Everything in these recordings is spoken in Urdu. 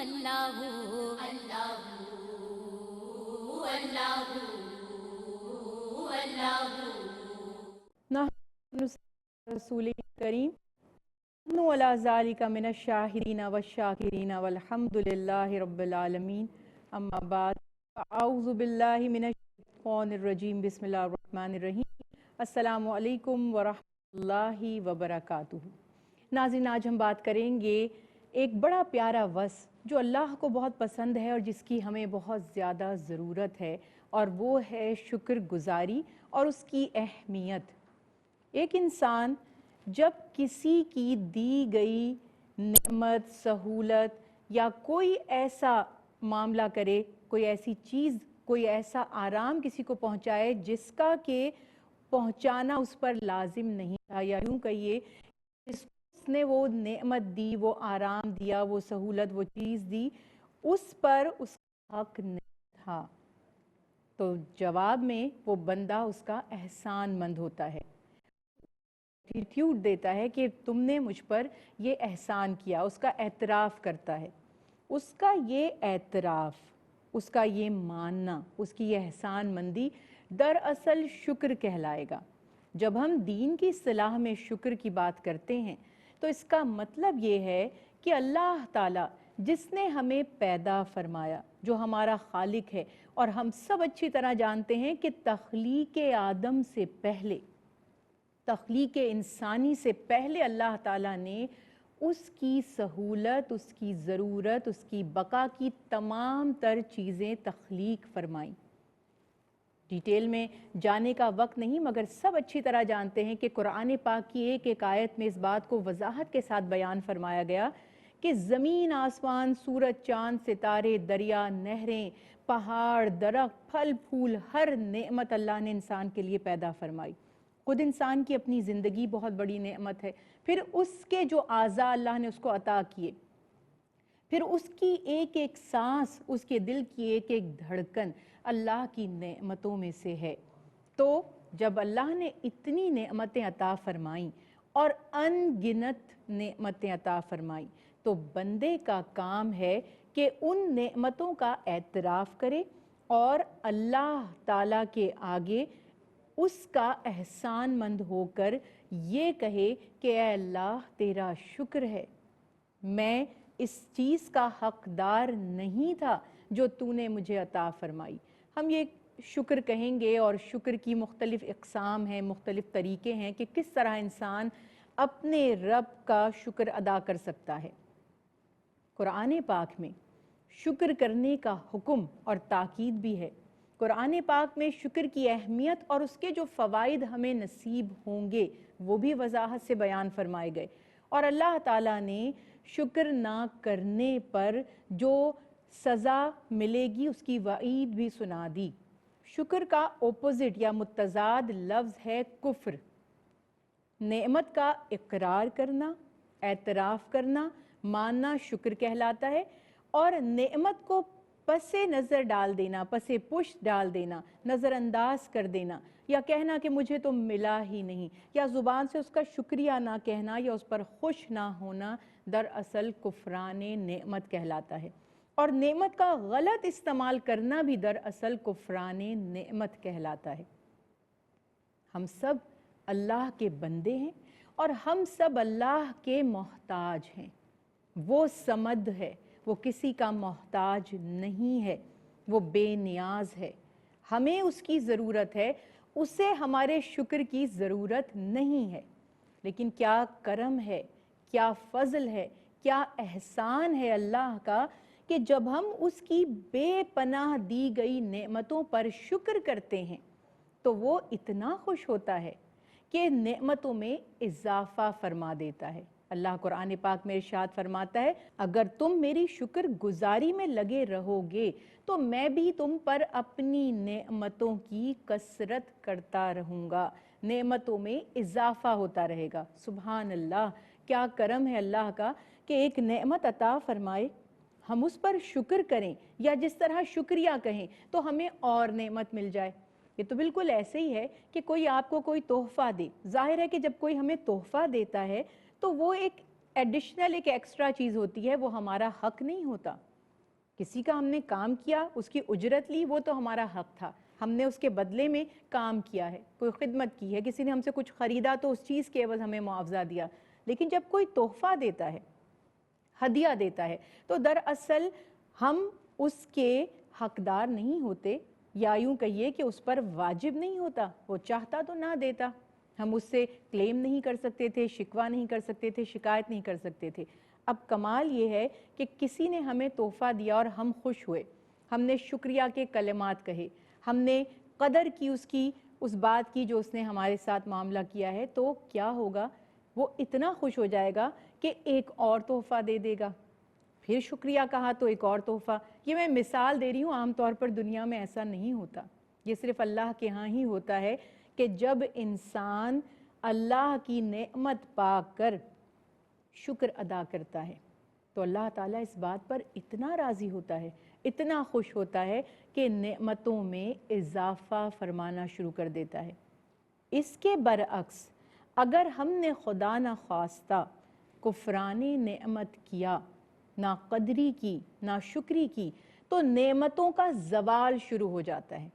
اللہ اللہ اللہ اللہ نحن رسول کریم نحن علی ذالک من الشاہدین والشاکرین والحمد للہ رب العالمین اما بعد اعوذ باللہ من الشیطان الرجیم بسم اللہ الرحمن الرحیم السلام علیکم ورحمۃ اللہ وبرکاتہ۔ ناظرین، آج ہم بات کریں گے ایک بڑا پیارا وصف جو اللہ کو بہت پسند ہے اور جس کی ہمیں بہت زیادہ ضرورت ہے، اور وہ ہے شکر گزاری اور اس کی اہمیت۔ ایک انسان جب کسی کی دی گئی نعمت، سہولت یا کوئی ایسا معاملہ کرے، کوئی ایسی چیز، کوئی ایسا آرام کسی کو پہنچائے جس کا کہ پہنچانا اس پر لازم نہیں تھا، یا یوں کہیے اس نے وہ نعمت دی، وہ آرام دیا، وہ سہولت، وہ چیز دی، اس پر اس کا حق نہیں تھا، تو جواب میں وہ بندہ اس کا احسان مند ہوتا ہے، ایٹیٹیوڈ دیتا ہے کہ تم نے مجھ پر یہ احسان کیا، اس کا اعتراف کرتا ہے۔ اس کا یہ اعتراف، اس کا یہ ماننا، اس کی یہ احسان مندی دراصل شکر کہلائے گا۔ جب ہم دین کی اصطلاح میں شکر کی بات کرتے ہیں تو اس کا مطلب یہ ہے کہ اللہ تعالیٰ جس نے ہمیں پیدا فرمایا، جو ہمارا خالق ہے، اور ہم سب اچھی طرح جانتے ہیں کہ تخلیق آدم سے پہلے، تخلیق انسانی سے پہلے اللہ تعالیٰ نے اس کی سہولت، اس کی ضرورت، اس کی بقا کی تمام تر چیزیں تخلیق فرمائیں۔ ڈیٹیل میں جانے کا وقت نہیں، مگر سب اچھی طرح جانتے ہیں کہ قرآن پاک کی ایک ایک آیت میں اس بات کو وضاحت کے ساتھ بیان فرمایا گیا کہ زمین، آسمان، سورج، چاند، ستارے، دریا، نہریں، پہاڑ، درخت، پھل پھول، ہر نعمت اللہ نے انسان کے لیے پیدا فرمائی۔ خود انسان کی اپنی زندگی بہت بڑی نعمت ہے، پھر اس کے جو اعضاء اللہ نے اس کو عطا کیے، پھر اس کی ایک ایک سانس، اس کے دل کی ایک ایک دھڑکن اللہ کی نعمتوں میں سے ہے۔ تو جب اللہ نے اتنی نعمتیں عطا فرمائیں اور ان گنت نعمتیں عطا فرمائیں، تو بندے کا کام ہے کہ ان نعمتوں کا اعتراف کرے اور اللہ تعالیٰ کے آگے اس کا احسان مند ہو کر یہ کہے کہ اے اللہ تیرا شکر ہے، میں اس چیز کا حقدار نہیں تھا جو تو نے مجھے عطا فرمائی۔ ہم یہ شکر کہیں گے، اور شکر کی مختلف اقسام ہیں، مختلف طریقے ہیں کہ کس طرح انسان اپنے رب کا شکر ادا کر سکتا ہے۔ قرآن پاک میں شکر کرنے کا حکم اور تاکید بھی ہے۔ قرآن پاک میں شکر کی اہمیت اور اس کے جو فوائد ہمیں نصیب ہوں گے وہ بھی وضاحت سے بیان فرمائے گئے، اور اللہ تعالیٰ نے شکر نہ کرنے پر جو سزا ملے گی اس کی وعید بھی سنا دی۔ شکر کا اپوزٹ یا متضاد لفظ ہے کفر۔ نعمت کا اقرار کرنا، اعتراف کرنا، ماننا شکر کہلاتا ہے، اور نعمت کو پس نظر ڈال دینا، پس پشت ڈال دینا، نظر انداز کر دینا، یا کہنا کہ مجھے تو ملا ہی نہیں، یا زبان سے اس کا شکریہ نہ کہنا یا اس پر خوش نہ ہونا، دراصل کفران نعمت کہلاتا ہے۔ اور نعمت کا غلط استعمال کرنا بھی دراصل کفران نعمت کہلاتا ہے۔ ہم سب اللہ کے بندے ہیں اور ہم سب اللہ کے محتاج ہیں۔ وہ صمد ہے، وہ کسی کا محتاج نہیں ہے، وہ بے نیاز ہے، ہمیں اس کی ضرورت ہے، اسے ہمارے شکر کی ضرورت نہیں ہے۔ لیکن کیا کرم ہے، کیا فضل ہے، کیا احسان ہے اللہ کا کہ جب ہم اس کی بے پناہ دی گئی نعمتوں پر شکر کرتے ہیں تو وہ اتنا خوش ہوتا ہے کہ نعمتوں میں اضافہ فرما دیتا ہے۔ اللہ قرآن پاک میں ارشاد فرماتا ہے، اگر تم میری شکر گزاری میں لگے رہو گے تو میں بھی تم پر اپنی نعمتوں کی کثرت کرتا رہوں گا، نعمتوں میں اضافہ ہوتا رہے گا۔ سبحان اللہ، کیا کرم ہے اللہ کا کہ ایک نعمت عطا فرمائے، ہم اس پر شکر کریں، یا جس طرح شکریہ کہیں تو ہمیں اور نعمت مل جائے۔ یہ تو بالکل ایسے ہی ہے کہ کوئی آپ کو کوئی تحفہ دے۔ ظاہر ہے کہ جب کوئی ہمیں تحفہ دیتا ہے تو وہ ایک ایڈیشنل، ایک ایکسٹرا چیز ہوتی ہے، وہ ہمارا حق نہیں ہوتا۔ کسی کا ہم نے کام کیا، اس کی اجرت لی، وہ تو ہمارا حق تھا، ہم نے اس کے بدلے میں کام کیا ہے، کوئی خدمت کی ہے، کسی نے ہم سے کچھ خریدا تو اس چیز کے عوض ہمیں معاوضہ دیا. لیکن جب کوئی تحفہ دیتا ہے، ہدیہ دیتا ہے، تو دراصل ہم اس کے حقدار نہیں ہوتے، یا یوں کہیے کہ اس پر واجب نہیں ہوتا. وہ چاہتا تو نہ دیتا، ہم اس سے کلیم نہیں کر سکتے تھے، شکوہ نہیں کر سکتے تھے، شکایت نہیں کر سکتے تھے. اب کمال یہ ہے کہ کسی نے ہمیں تحفہ دیا اور ہم خوش ہوئے، ہم نے شکریہ کے کلمات کہے، ہم نے قدر کی اس بات کی جو اس نے ہمارے ساتھ معاملہ کیا ہے، تو کیا ہوگا؟ وہ اتنا خوش ہو جائے گا کہ ایک اور تحفہ دے دے گا. پھر شکریہ کہا تو ایک اور تحفہ. یہ میں مثال دے رہی ہوں، عام طور پر دنیا میں ایسا نہیں ہوتا. یہ صرف اللہ کے ہاں ہی ہوتا ہے کہ جب انسان اللہ کی نعمت پا کر شکر ادا کرتا ہے تو اللہ تعالیٰ اس بات پر اتنا راضی ہوتا ہے، اتنا خوش ہوتا ہے کہ نعمتوں میں اضافہ فرمانا شروع کر دیتا ہے. اس کے برعکس اگر ہم نے خدا نہ خواستہ کفران نعمت کیا، نہ قدری کی، نہ شکری کی، تو نعمتوں کا زوال شروع ہو جاتا ہے.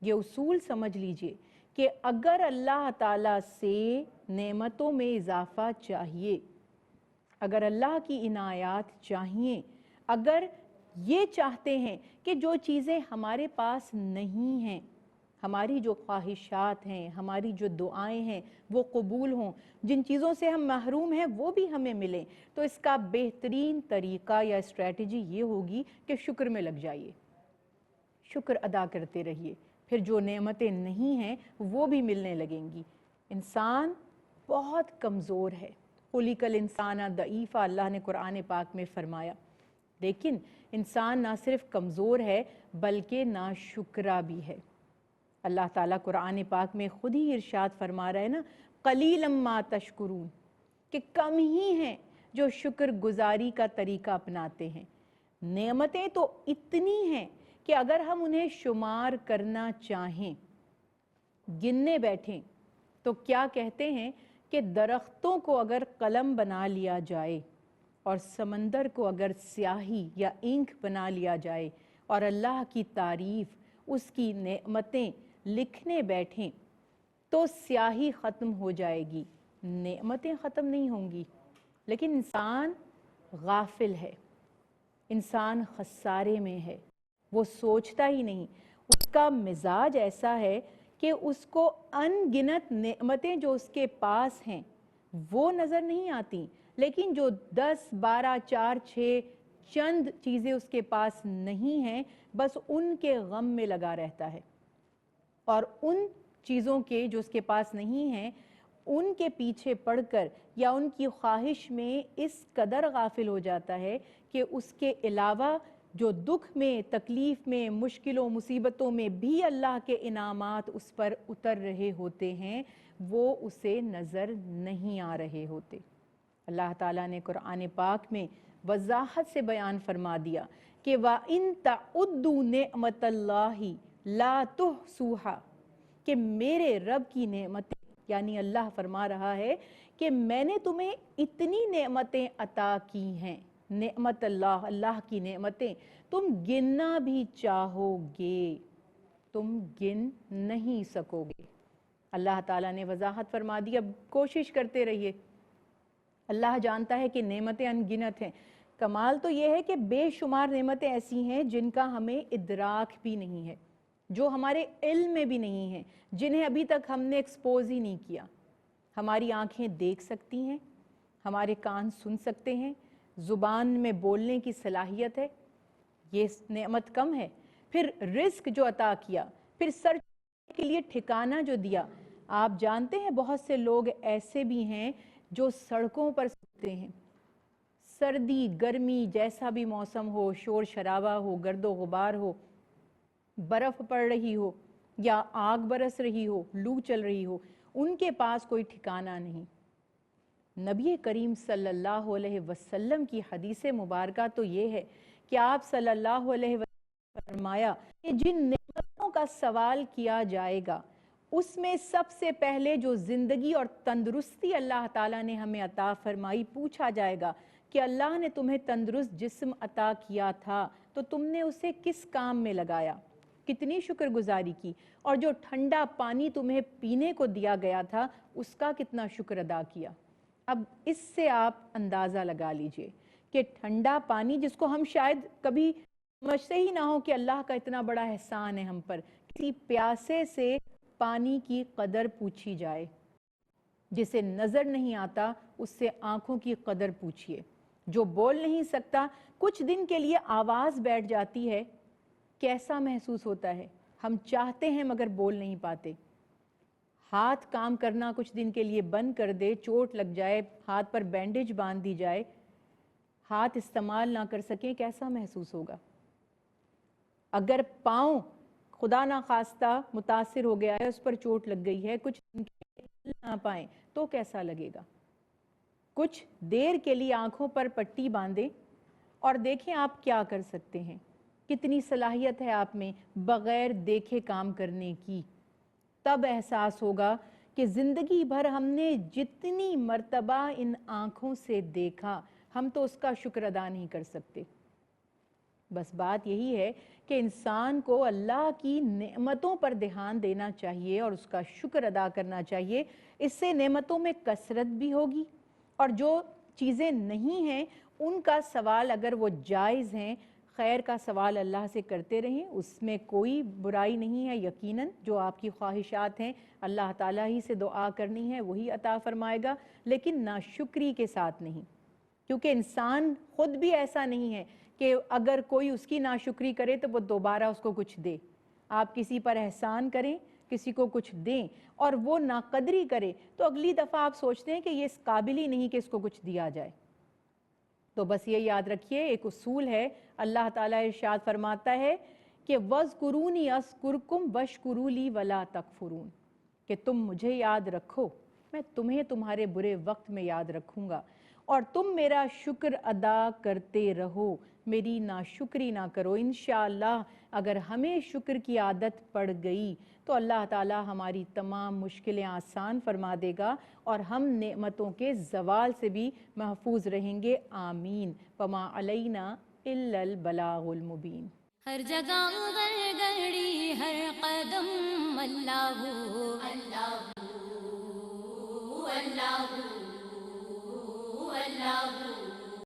یہ اصول سمجھ لیجئے کہ اگر اللہ تعالیٰ سے نعمتوں میں اضافہ چاہیے، اگر اللہ کی عنایات چاہیے، اگر یہ چاہتے ہیں کہ جو چیزیں ہمارے پاس نہیں ہیں، ہماری جو خواہشات ہیں، ہماری جو دعائیں ہیں وہ قبول ہوں، جن چیزوں سے ہم محروم ہیں وہ بھی ہمیں ملیں، تو اس کا بہترین طریقہ یا اسٹریٹجی یہ ہوگی کہ شکر میں لگ جائیے، شکر ادا کرتے رہیے، پھر جو نعمتیں نہیں ہیں وہ بھی ملنے لگیں گی. انسان بہت کمزور ہے، خلق الانسان ضعیفا، اللہ نے قرآن پاک میں فرمایا. لیکن انسان نہ صرف کمزور ہے بلکہ ناشکرا بھی ہے. اللہ تعالیٰ قرآن پاک میں خود ہی ارشاد فرما رہا ہے نا، قلیلا ما تشکرون، کہ کم ہی ہیں جو شکر گزاری کا طریقہ اپناتے ہیں. نعمتیں تو اتنی ہیں کہ اگر ہم انہیں شمار کرنا چاہیں، گننے بیٹھیں، تو کیا کہتے ہیں کہ درختوں کو اگر قلم بنا لیا جائے اور سمندر کو اگر سیاہی یا انک بنا لیا جائے اور اللہ کی تعریف، اس کی نعمتیں لکھنے بیٹھیں تو سیاہی ختم ہو جائے گی، نعمتیں ختم نہیں ہوں گی. لیکن انسان غافل ہے، انسان خسارے میں ہے، وہ سوچتا ہی نہیں. اس کا مزاج ایسا ہے کہ اس کو ان گنت نعمتیں جو اس کے پاس ہیں وہ نظر نہیں آتی، لیکن جو 10 12 4 6 چند چیزیں اس کے پاس نہیں ہیں، بس ان کے غم میں لگا رہتا ہے، اور ان چیزوں کے جو اس کے پاس نہیں ہیں ان کے پیچھے پڑ کر یا ان کی خواہش میں اس قدر غافل ہو جاتا ہے کہ اس کے علاوہ جو دکھ میں، تکلیف میں، مشکلوں مصیبتوں میں بھی اللہ کے انعامات اس پر اتر رہے ہوتے ہیں، وہ اسے نظر نہیں آ رہے ہوتے. اللہ تعالیٰ نے قرآن پاک میں وضاحت سے بیان فرما دیا کہ وَإِن تَعُدُّوا نِعْمَةَ اللَّهِ لَا تُحْصُوهَا، کہ میرے رب کی نعمتیں، یعنی اللہ فرما رہا ہے کہ میں نے تمہیں اتنی نعمتیں عطا کی ہیں، نعمت اللہ، اللہ کی نعمتیں تم گننا بھی چاہو گے تم گن نہیں سکو گے. اللہ تعالیٰ نے وضاحت فرما دی. اب کوشش کرتے رہیے، اللہ جانتا ہے کہ نعمتیں ان گنت ہیں. کمال تو یہ ہے کہ بے شمار نعمتیں ایسی ہیں جن کا ہمیں ادراک بھی نہیں ہے، جو ہمارے علم میں بھی نہیں ہیں، جنہیں ابھی تک ہم نے ایکسپوز ہی نہیں کیا. ہماری آنکھیں دیکھ سکتی ہیں، ہمارے کان سن سکتے ہیں، زبان میں بولنے کی صلاحیت ہے، یہ نعمت کم ہے. پھر رزق جو عطا کیا، پھر سر کے لیے ٹھکانہ جو دیا. آپ جانتے ہیں بہت سے لوگ ایسے بھی ہیں جو سڑکوں پر سوتے ہیں، سردی گرمی جیسا بھی موسم ہو، شور شرابہ ہو، گرد و غبار ہو، برف پڑ رہی ہو یا آگ برس رہی ہو، لو چل رہی ہو، ان کے پاس کوئی ٹھکانہ نہیں. نبی کریم صلی اللہ علیہ وسلم کی حدیث مبارکہ تو یہ ہے کہ آپ صلی اللہ علیہ وسلم نے فرمایا کہ جن نعمتوں کا سوال کیا جائے گا اس میں سب سے پہلے جو زندگی اور تندرستی اللہ تعالیٰ نے ہمیں عطا فرمائی، پوچھا جائے گا کہ اللہ نے تمہیں تندرست جسم عطا کیا تھا تو تم نے اسے کس کام میں لگایا، کتنی شکر گزاری کی، اور جو ٹھنڈا پانی تمہیں پینے کو دیا گیا تھا اس کا کتنا شکر ادا کیا۔ اب اس سے آپ اندازہ لگا لیجئے کہ ٹھنڈا پانی جس کو ہم شاید کبھی سمجھتے ہی نہ ہو کہ اللہ کا اتنا بڑا احسان ہے ہم پر، کسی پیاسے سے پانی کی قدر پوچھی جائے، جسے نظر نہیں آتا اس سے آنکھوں کی قدر پوچھئے، جو بول نہیں سکتا کچھ دن کے لیے آواز بیٹھ جاتی ہے، کیسا محسوس ہوتا ہے؟ ہم چاہتے ہیں مگر بول نہیں پاتے۔ ہاتھ کام کرنا کچھ دن کے لیے بند کر دے، چوٹ لگ جائے، ہاتھ پر بینڈیج باندھ دی جائے، ہاتھ استعمال نہ کر سکیں، کیسا محسوس ہوگا؟ اگر پاؤں خدا نہ خواستہ متاثر ہو گیا ہے، اس پر چوٹ لگ گئی ہے، کچھ دن کے لیے چل نہ پائیں تو کیسا لگے گا؟ کچھ دیر کے لیے آنکھوں پر پٹی باندھیں اور دیکھیں آپ کیا کر سکتے ہیں، کتنی صلاحیت ہے آپ میں بغیر دیکھے کام کرنے کی۔ تب احساس ہوگا کہ زندگی بھر ہم نے جتنی مرتبہ ان آنکھوں سے دیکھا، ہم تو اس کا شکر ادا نہیں کر سکتے۔ بس بات یہی ہے کہ انسان کو اللہ کی نعمتوں پر دھیان دینا چاہیے اور اس کا شکر ادا کرنا چاہیے، اس سے نعمتوں میں کثرت بھی ہوگی، اور جو چیزیں نہیں ہیں ان کا سوال اگر وہ جائز ہیں، خیر کا سوال اللہ سے کرتے رہیں، اس میں کوئی برائی نہیں ہے۔ یقیناً جو آپ کی خواہشات ہیں اللہ تعالیٰ ہی سے دعا کرنی ہے، وہی عطا فرمائے گا، لیکن ناشکری کے ساتھ نہیں، کیونکہ انسان خود بھی ایسا نہیں ہے کہ اگر کوئی اس کی ناشکری کرے تو وہ دوبارہ اس کو کچھ دے۔ آپ کسی پر احسان کریں، کسی کو کچھ دیں اور وہ ناقدری کرے تو اگلی دفعہ آپ سوچتے ہیں کہ یہ اس قابل ہی نہیں کہ اس کو کچھ دیا جائے۔ تو بس یہ یاد رکھیے، ایک اصول ہے، اللہ تعالیٰ ارشاد فرماتا ہے کہ وَاذْكُرُونِي أَذْكُرْكُمْ وَاشْكُرُوا لِي وَلَا تَكْفُرُونَ، کہ تم مجھے یاد رکھو، میں تمہیں تمہارے برے وقت میں یاد رکھوں گا، اور تم میرا شکر ادا کرتے رہو، میری ناشکری نہ کرو۔ انشاءاللہ اگر ہمیں شکر کی عادت پڑ گئی تو اللہ تعالیٰ ہماری تمام مشکلیں آسان فرما دے گا اور ہم نعمتوں کے زوال سے بھی محفوظ رہیں گے۔ آمین۔ وما علینا الا البلاغ المبین۔ ہر جگہ ہر گھڑی ہر قدم اللہ اللہ اللہ اللہ